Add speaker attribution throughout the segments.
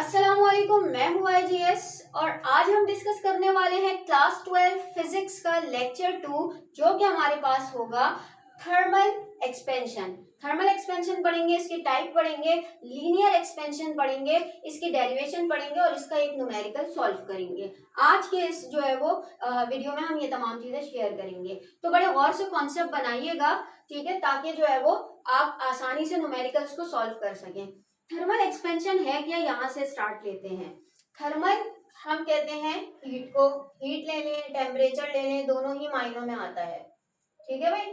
Speaker 1: अस्सलामुअलैकुम, मैं हूँ IGS और आज हम डिस्कस करने वाले हैं क्लास 12 फिजिक्स का लेक्चर 2 जो कि हमारे पास होगा थर्मल एक्सपेंशन। थर्मल एक्सपेंशन पढ़ेंगे, इसकी टाइप पढ़ेंगे, लीनियर एक्सपेंशन पढ़ेंगे, इसकी डेरिवेशन पढ़ेंगे और इसका एक न्यूमेरिकल सॉल्व करेंगे। आज के इस जो है वो वीडियो में हम ये तमाम चीजें शेयर करेंगे, तो बड़े गौर से कॉन्सेप्ट बनाइएगा, ठीक है, ताकि जो है वो आप आसानी से न्यूमेरिकल्स को सॉल्व कर सकें। थर्मल एक्सपेंशन है क्या, यहाँ से स्टार्ट लेते हैं। थर्मल हम कहते हैं हीट को, हीट ले लें, टेम्परेचर ले लें, दोनों ही मायनों में आता है, ठीक है भाई।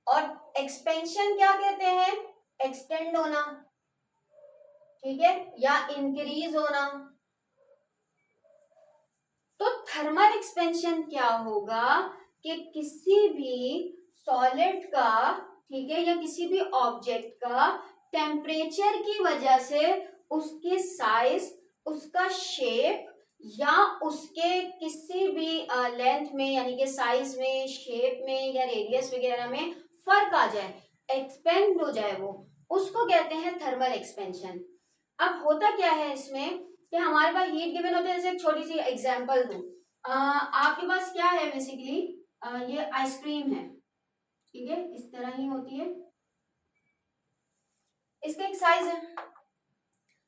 Speaker 1: और एक्सपेंशन क्या कहते हैं, एक्सटेंड होना, ठीक है, या इंक्रीज होना। तो थर्मल एक्सपेंशन क्या होगा कि किसी भी सॉलिड का, ठीक है, या किसी भी ऑब्जेक्ट का टेम्परेचर की वजह से उसकी साइज, उसका शेप या उसके किसी भी लेंथ में, यानी कि साइज में, शेप में या रेडियस वगैरह में फर्क आ जाए, एक्सपेंड हो जाए, वो उसको कहते हैं थर्मल एक्सपेंशन। अब होता क्या है इसमें कि हमारे पास हीट गिवन होते हैं। जैसे एक छोटी सी एग्जांपल दूं, आपके पास क्या है, बेसिकली ये आइसक्रीम है, ठीक है, इस तरह ही होती है, इसका एक साइज है।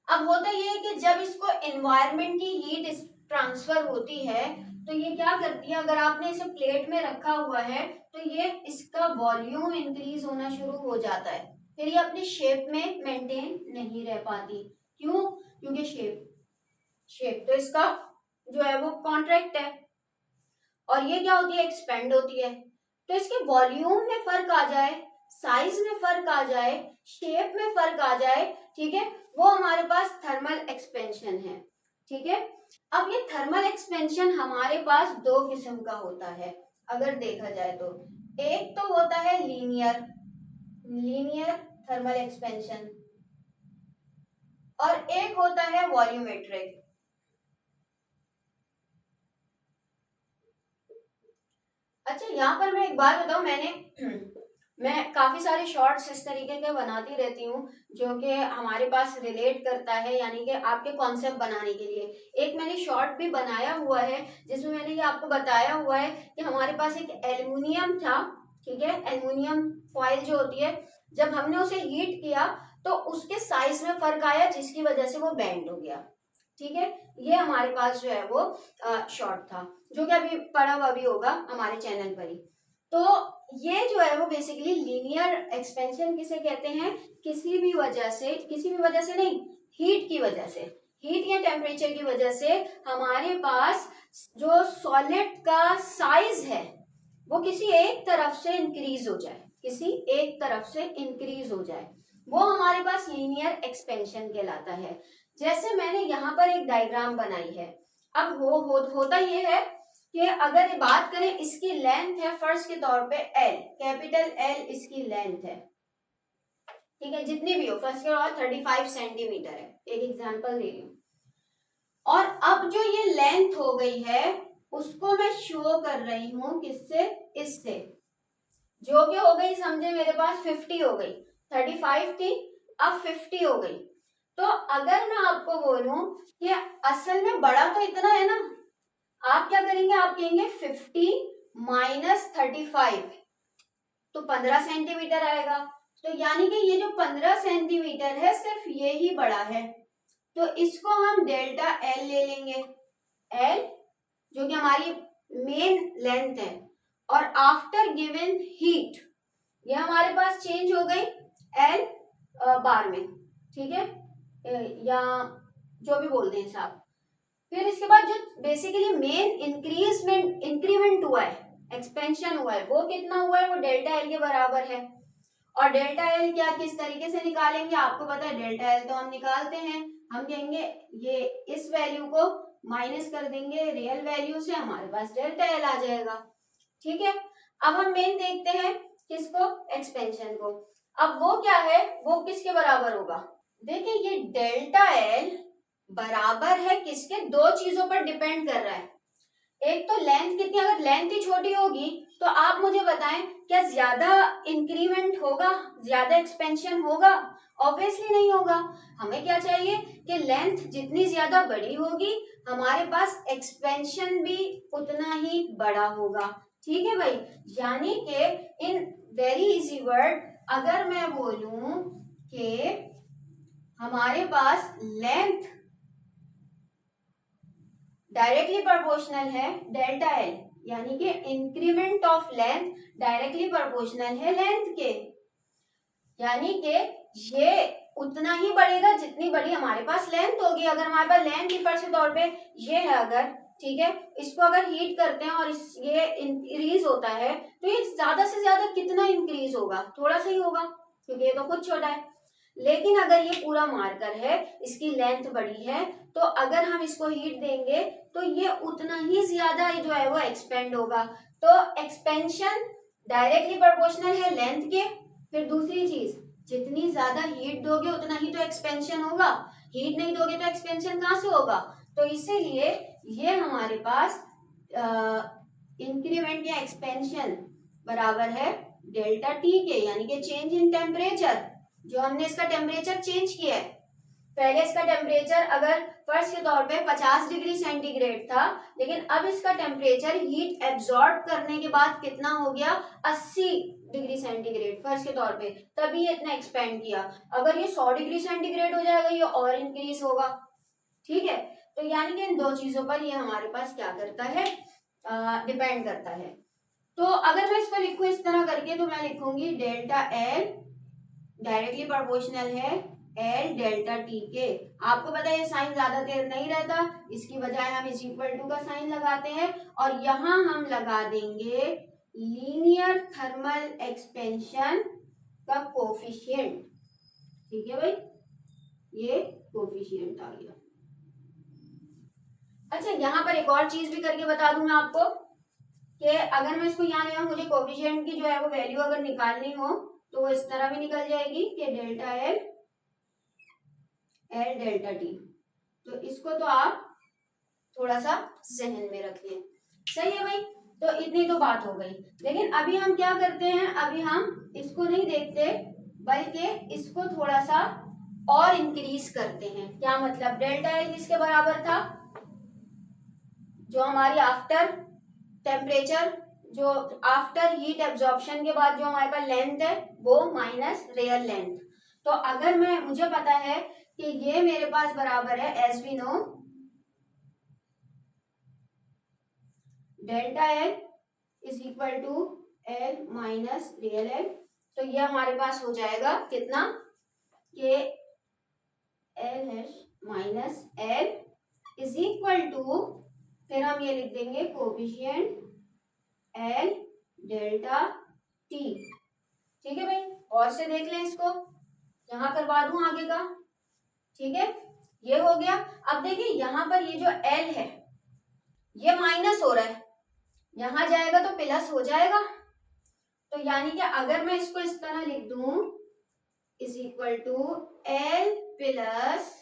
Speaker 1: अब होता ये है कि जब इसको एनवायरनमेंट की हीट ट्रांसफर होती है तो ये क्या करती है, अगर आपने इसे प्लेट में रखा हुआ है तो ये इसका वॉल्यूम इंक्रीज होना शुरू हो जाता है, फिर ये अपनी शेप में मेंटेन नहीं रह पाती। क्यों? क्योंकि शेप तो इसका जो है वो कॉन्ट्रैक्ट है और ये क्या होती है, एक्सपेंड होती है। तो इसके वॉल्यूम में फर्क आ जाए, साइज में फर्क आ जाए, शेप में फर्क आ जाए, ठीक है, वो हमारे पास थर्मल एक्सपेंशन है, ठीक है। अब ये थर्मल एक्सपेंशन हमारे पास दो किस्म का होता है अगर देखा जाए तो। एक तो होता है लीनियर थर्मल एक्सपेंशन और एक होता है वॉल्यूमेट्रिक। अच्छा, यहाँ पर मैं एक बात बताऊं, मैं काफी सारे शॉर्ट्स इस तरीके के बनाती रहती हूँ जो कि हमारे पास रिलेट करता है, यानी कि आपके कॉन्सेप्ट बनाने के लिए। एक मैंने शॉर्ट भी बनाया हुआ है जिसमें मैंने ये आपको बताया हुआ है कि हमारे पास एक एल्युमिनियम था, ठीक है, एल्युमिनियम फॉइल जो होती है, जब हमने उसे हीट किया तो उसके साइज में फर्क आया जिसकी वजह से वो बेंड हो गया, ठीक है। ये हमारे पास जो है वो शॉर्ट था जो कि अभी पड़ा हुआ भी होगा हमारे चैनल पर ही। तो ये जो है वो बेसिकली लीनियर एक्सपेंशन किसे कहते हैं, किसी भी वजह से नहीं, हीट की वजह से, हीट या टेम्परेचर की वजह से हमारे पास जो सॉलिड का साइज है वो किसी एक तरफ से इंक्रीज हो जाए, वो हमारे पास लीनियर एक्सपेंशन कहलाता है। जैसे मैंने यहाँ पर एक डायग्राम बनाई है। अब होता ये है कि अगर बात करें, इसकी लेंथ है फर्स्ट के तौर पे L, कैपिटल L इसकी लेंथ है, ठीक है, जितनी भी हो, फर्स्ट के तौर 35 सेंटीमीटर है, एक एग्जांपल दे रही हूँ। और अब जो ये लेंथ हो गई है उसको मैं शो कर रही हूँ किससे, इससे, जो कि हो गई, समझे, मेरे पास 50 हो गई, 35 थी अब 50 हो गई। तो अगर मैं आपको बोलूं कि असल में बड़ा तो इतना है ना, आप क्या करेंगे, आप कहेंगे 50 माइनस 35 तो 15 सेंटीमीटर आएगा। तो यानी कि ये जो 15 सेंटीमीटर है सिर्फ ये ही बड़ा है, तो इसको हम डेल्टा L ले लेंगे, L जो कि हमारी मेन लेंथ है, और आफ्टर गिवन हीट ये हमारे पास चेंज हो गई L बार में, ठीक है, या जो भी बोलते हैं साहब। फिर इसके बाद जो बेसिकली मेन इंक्रीमेंट हुआ है, एक्सपेंशन हुआ है, वो कितना हुआ है, वो डेल्टा एल के बराबर है। और डेल्टा एल क्या किस तरीके से निकालेंगे, आपको पता है डेल्टा एल तो हम निकालते हैं, हम कहेंगे ये इस वैल्यू को माइनस कर देंगे रियल वैल्यू से, हमारे पास डेल्टा एल आ जाएगा, ठीक है। अब हम मेन देखते हैं किसको, एक्सपेंशन को। अब वो क्या है, वो किसके बराबर होगा, देखिए ये डेल्टा एल बराबर है किसके, दो चीजों पर डिपेंड कर रहा है। एक तो लेंथ कितनी, अगर लेंथ ही छोटी होगी तो आप मुझे बताएं क्या ज्यादा इंक्रीमेंट होगा, ज्यादा एक्सपेंशन होगा, ऑब्वियसली नहीं होगा। हमें क्या चाहिए कि लेंथ जितनी ज्यादा बड़ी होगी हमारे पास एक्सपेंशन भी उतना ही बड़ा होगा। ठीक है भाई, यानी कि इन वेरी इजी वर्ड अगर मैं बोलूं कि हमारे पास लेंथ डायरेक्टली प्रोपोर्शनल है डेल्टा एल, यानी कि increment of length directly proportional है लेंथ के, यानी कि ये उतना ही बढ़ेगा जितनी बड़ी हमारे पास लेंथ होगी। अगर हमारे पास लेंथ डिफर के तौर पे ये है अगर, ठीक है, इसको अगर हीट करते हैं और ये इंक्रीज होता है तो ये ज्यादा से ज्यादा कितना इंक्रीज होगा, थोड़ा सा ही होगा क्योंकि ये तो खुद छोटा है। लेकिन अगर ये पूरा मार्कर है, इसकी लेंथ बड़ी है, तो अगर हम इसको हीट देंगे तो ये उतना ही ज्यादा जो है वो एक्सपेंड होगा। तो एक्सपेंशन डायरेक्टली प्रोपोर्शनल है लेंथ के। फिर दूसरी चीज, जितनी ज्यादा हीट दोगे उतना ही तो एक्सपेंशन होगा, हीट नहीं दोगे तो एक्सपेंशन कहाँ से होगा। तो इसीलिए ये हमारे पास इंक्रीमेंट या एक्सपेंशन बराबर है डेल्टा टी के, यानी कि चेंज इन टेम्परेचर। जो हमने इसका टेम्परेचर चेंज किया है, पहले इसका टेम्परेचर अगर फर्स्ट के तौर पे 50 डिग्री सेंटीग्रेड था, लेकिन अब इसका टेम्परेचर हीट एब्जॉर्ब करने के बाद कितना हो गया 80 डिग्री सेंटीग्रेड फर्स्ट के तौर पे, तभी ये इतना एक्सपेंड किया। अगर ये 100 डिग्री सेंटीग्रेड हो जाएगा ये और इंक्रीज होगा। ठीक है, तो यानी कि इन दो चीजों पर ये हमारे पास क्या करता है, डिपेंड करता है। तो अगर मैं इसको लिखूं इस तरह करके तो मैं लिखूंगी डेल्टा एल डायरेक्टली प्रोपोर्शनल है एल डेल्टा टी के। आपको पता है ये साइन ज्यादा देर नहीं रहता, इसकी बजाय हम इज इक्वल टू का साइन लगाते हैं और यहाँ हम लगा देंगे लीनियर थर्मल एक्सपेंशन का कोफिशिएंट। ठीक है भाई, ये कोफिशिएंट आ गया। अच्छा, यहाँ पर एक और चीज भी करके बता दूं मैं आपको कि अगर मैं इसको यहाँ ले आऊं, मुझे कोफिशिएंट की जो है वो वैल्यू अगर निकालनी हो तो वो इस तरह भी निकल जाएगी कि delta L L delta T. तो इसको तो आप थोड़ा सा जहन में रखिए। सही है भाई, तो इतनी तो बात हो गई। लेकिन अभी हम क्या करते हैं, अभी हम इसको नहीं देखते बल्कि इसको थोड़ा सा और इंक्रीज करते हैं। क्या मतलब, डेल्टा एल किसके बराबर था, जो हमारी आफ्टर टेम्परेचर, जो आफ्टर हीट एब्जॉर्प्शन के बाद जो हमारे पास लेंथ है वो माइनस रियल लेंथ। तो अगर मैं, मुझे पता है कि ये मेरे पास बराबर है as we know delta L is equal to L minus real L. तो ये हमारे पास हो जाएगा कितना, के एल है minus L is equal to, फिर हम ये लिख देंगे कोफिशिएंट एल डेल्टा टी। ठीक है भाई, और से देख लें इसको, यहां करवा दूं आगे का। ठीक है, ये हो गया। अब देखिए यहाँ पर ये जो एल है ये माइनस हो रहा है, यहां जाएगा तो प्लस हो जाएगा। तो यानी कि अगर मैं इसको इस तरह लिख दूं is equal to L plus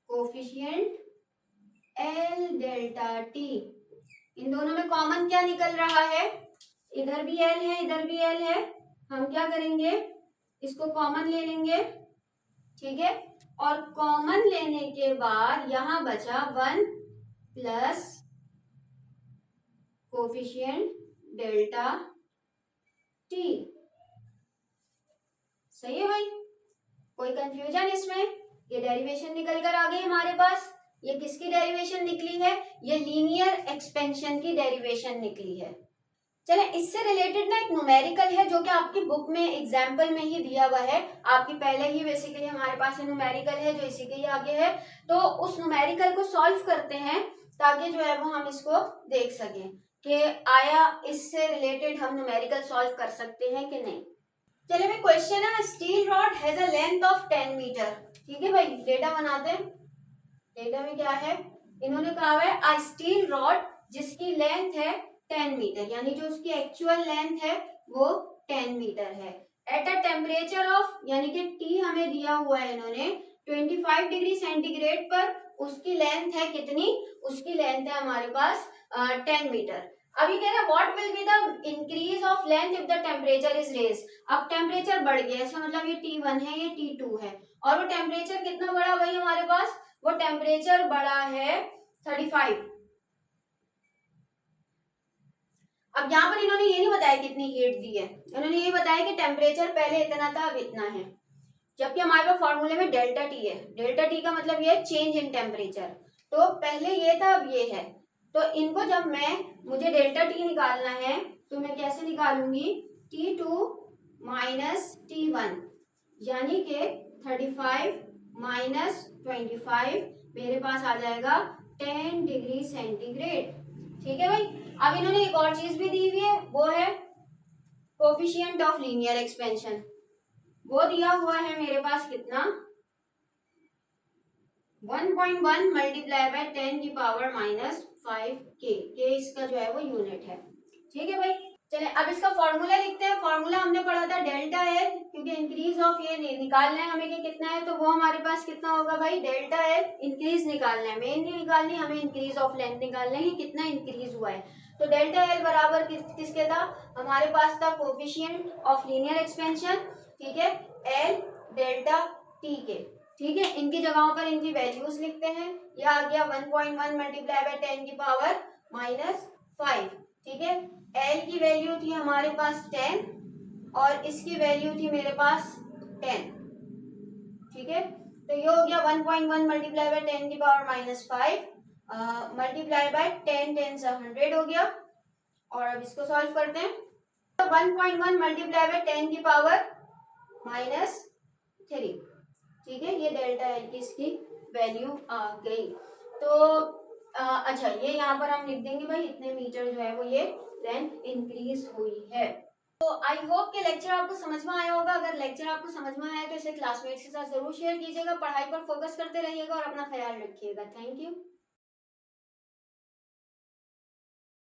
Speaker 1: coefficient L delta T, इन दोनों में कॉमन क्या निकल रहा है, इधर भी एल है इधर भी एल है, हम क्या करेंगे इसको कॉमन ले लेंगे। ठीक है, और कॉमन लेने के बाद यहां बचा 1 प्लस कोफिशिएंट डेल्टा टी। सही है भाई, कोई कंफ्यूजन इसमें, ये डेरिवेशन निकल कर आ गई हमारे पास। ये किसकी डेरिवेशन निकली है, ये लीनियर एक्सपेंशन की डेरिवेशन निकली है। चले, इससे रिलेटेड ना एक न्यूमेरिकल है जो कि आपकी बुक में एग्जाम्पल में ही दिया हुआ है, आपकी पहले ही बेसिकली हमारे पास न्यूमेरिकल है जो इसी के ही आगे है। तो उस न्यूमेरिकल को सॉल्व करते हैं ताकि जो है वो हम इसको देख सकें कि आया इससे रिलेटेड हम न्यूमेरिकल सॉल्व कर सकते हैं कि नहीं। चलिए भाई, क्वेश्चन है steel rod has a length of 10 metre. ठीक है भाई, डेटा बनाते हैं। डेटा में क्या है, इन्होंने कहा है अ स्टील रॉड जिसकी लेंथ है 10 मीटर, यानी जो उसकी एक्चुअल लेंथ है वो 10 मीटर है, एट अ टेम्परेचर ऑफ, यानी कि टी हमें दिया हुआ है इन्होंने 25 डिग्री सेंटीग्रेड पर, उसकी लेंथ है कितनी, उसकी लेंथ है हमारे पास 10 मीटर। अभी कह रहे हैं what will be the increase of length if the temperature is raise. अब टेम्परेचर बढ़ गया, इसका मतलब ये T1 है, ये T2 है, और वो टेम्परेचर कितना बढ़ा भाई हमारे पास, वो टेम्परेचर बढ़ा है 35। अब यहाँ पर इन्होंने ये नहीं बताया कितनी हीट दी है, इन्होंने ये बताया कि टेम्परेचर पहले इतना था अब इतना है, जबकि हमारे पास फॉर्मूले में डेल्टा टी है। डेल्टा टी का मतलब ये है चेंज इन टेम्परेचर, तो पहले ये था अब ये है। तो इनको जब मुझे डेल्टा टी निकालना है तो मैं कैसे निकालूंगी, T2 माइनस T1, यानी कि 35 माइनस 25 मेरे पास आ जाएगा 10 डिग्री सेंटीग्रेड। ठीक है भाई। अब इन्होंने एक और चीज भी दी हुई है, वो है कोफिशिएंट ऑफ लीनियर एक्सपेंशन। वो दिया हुआ है मेरे पास कितना, 1.1 मल्टीप्लाई बाय 10 की पावर माइनस 5 के इसका जो है वो यूनिट है। ठीक है भाई। चले अब इसका फॉर्मूला लिखते हैं। फॉर्मूला हमने पढ़ा था डेल्टा एल, क्योंकि इंक्रीज ऑफ ये निकालना है हमें कि कितना है, तो वो हमारे पास कितना होगा भाई, डेल्टा एल इंक्रीज निकालना है, मेन नहीं निकालनी, हमें इंक्रीज ऑफ लेंथ निकालना है कि कितना इंक्रीज हुआ है। तो डेल्टा एल बराबर किसके था, हमारे पास था कोफिशिएंट ऑफ लीनियर एक्सपेंशन, ठीक है, एल डेल्टा टी के। ठीक है, इनकी जगहों पर इनकी वैल्यूज लिखते हैं। यह आ गया 1.1 मल्टीप्लाई बाय 10 की पावर माइनस 5। ठीक है, एल की वैल्यू थी हमारे पास 10 और इसकी वैल्यू थी मेरे पास 10। ठीक है, तो ये हो गया 1.1 मल्टीप्लाई बाय 10 की पावर माइनस 5 मल्टीप्लाई बाय 10 10 से 100 हो गया। और अब इसको सॉल्व करते हैं, तो 1.1 मल्टीप्लाई बाय 10 की पावर माइनस 3। ठीक है, ये डेल्टा एल की इसकी वैल्यू आ गई। तो अच्छा, ये यहाँ पर हम लिख देंगे भाई इतने मीटर जो है वो ये लेंथ इंक्रीज हुई है। तो आई होप कि लेक्चर आपको समझ में आया होगा। अगर लेक्चर आपको समझ में आया तो इसे क्लासमेट्स के साथ जरूर शेयर कीजिएगा, पढ़ाई पर फोकस करते रहिएगा और अपना ख्याल रखिएगा। Thank you.